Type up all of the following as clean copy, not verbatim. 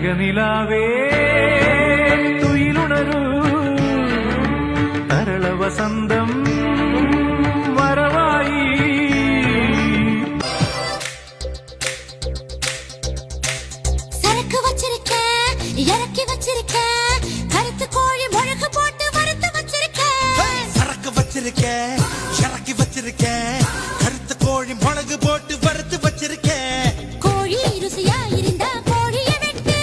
കനകനിലാവേ തുയിലുണരൂ തരള വസന്തം വരവായി சரக்கு வச்சிருக்க இறக்கி வச்சிருக்க கருத்து கோழி முழக்கு போட்டு வறுத்து வச்சிருக்க சரக்கு வச்சிருக்க இறக்கி வச்சிருக்க கருத்து கோழி முழகு போட்டு வறுத்து வச்சிருக்க கோழி ருசியா இருந்தா கோழிய வெட்டு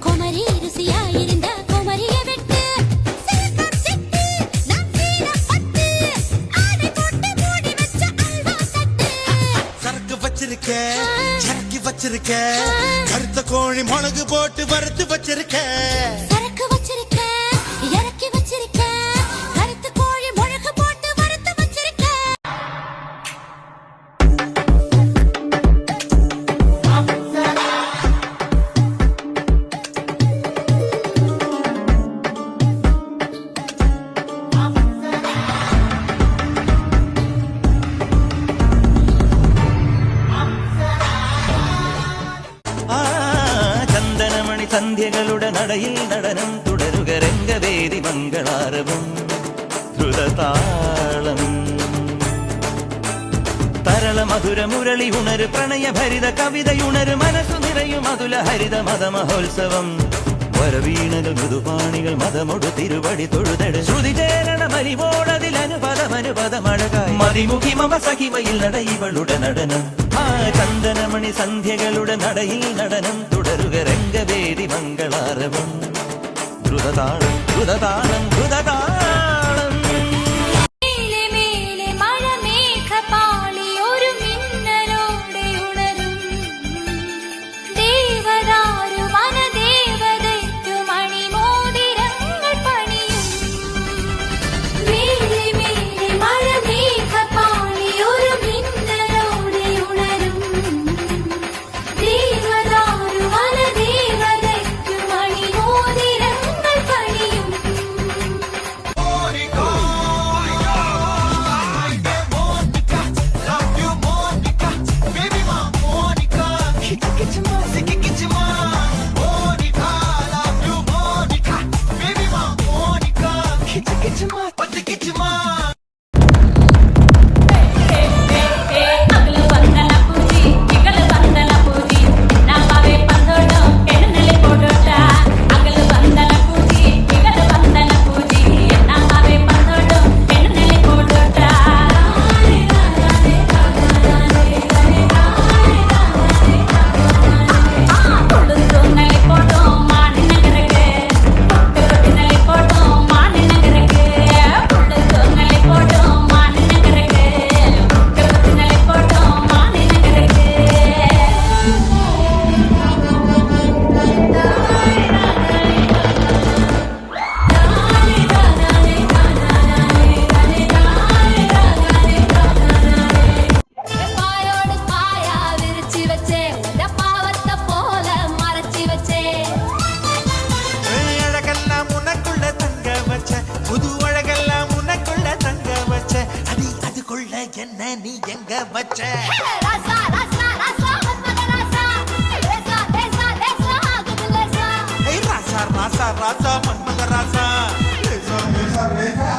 குமரி ருசியா இருந்தா குமரிய வெட்டு சரக்கம் செட்டு நம்பீர பத்து ஆடை போட்டு மூடி வச்ச அல்வா தட்டு சரக்கு வச்சிருக்க இறக்கி வச்சிருக்க கருத்த கோழி முழகு போட்டு வறுத்து வச்சிருக்க சரக்கு வச்சிருக்க இறக்கி வச்சிருக்க கருத்து கோழி முழக்கு போட்டு வறுத்து வச்சிருக்க ചന്ദനമണി സന്ധ്യകളുടെ നടയിൽ നടനം തുടരുക രംഗവേദി മംഗളാരവം ദ്രുതതാളം തരള മധുര മുരളി ഉണര് പ്രണയഭരിത കവിതയുണര് മനസ്സു നിറയും അതുല ഹരിത മതമഹോത്സവം വരവീണകൾ മൃദുപാണികൾ മതമൊടു തിരുവടി തൊഴുതട് ശ്രുതി ചേരണ മരിവോടതിലനുപദമനുപദമഴകായി മതിമുഖി മമ സഖിമയിൽ നട ഇവളുടെ നടനം ആ ചന്ദനമണി സന്ധ്യകളുടെ നടയിൽ നടനം തുടരുക രംഗവേദി മംഗളാരവം ദ്രുതതാളം ദ്രുതതാളം ദ്രുതതാളം മേലെ മേലെ മഴമേഘപാളി ഒരു മിന്നലോടെ ഉണരും ദേവദാരു വനദേവതയ്ക്കു മണിമോതിരങ്ങൾ പണിയും മേലെ മേലെ മഴമേഘപാളി ഒരു മിന്നലോടെ ഉണരും ദേവദാരു വനദേവതയ്ക്കു മണിമോതിരങ്ങൾ പണിയും అగల వందన పూజి ఇగల వందన పూజి నావే పందోడ ఎన్నెలి పోడోట అగల వందన పూజి ఇగల వందన పూజి నావే పందోడ ఎన్నెలి పోడోట కొడుతున్నలి పోడో మానినగరగే కొడుతున్నలి పోడో మానినగరగే కొడుతున్నలి పోడో మానినగరగే కొడుతున్నలి పోడో మానినగరగే பாயோடு பாயா விரிச்சி வச்சே உத பாவத்தை போல மறைச்சி வச்சே அழகெல்லாம் உனக்குள்ள தங்க வச்ச புது அழகெல்லாம் உனக்குள்ள தங்க வச்ச அடி அதுக்குள்ள என்ன நீ எங்க வச்ச ராசா ராசா ராசா மன்மத ராசா லேசா லேசா லேசா ஆகுது லேசா ராசா ராசா ராசா மன்மத ராசா லேசா லேசா லேசா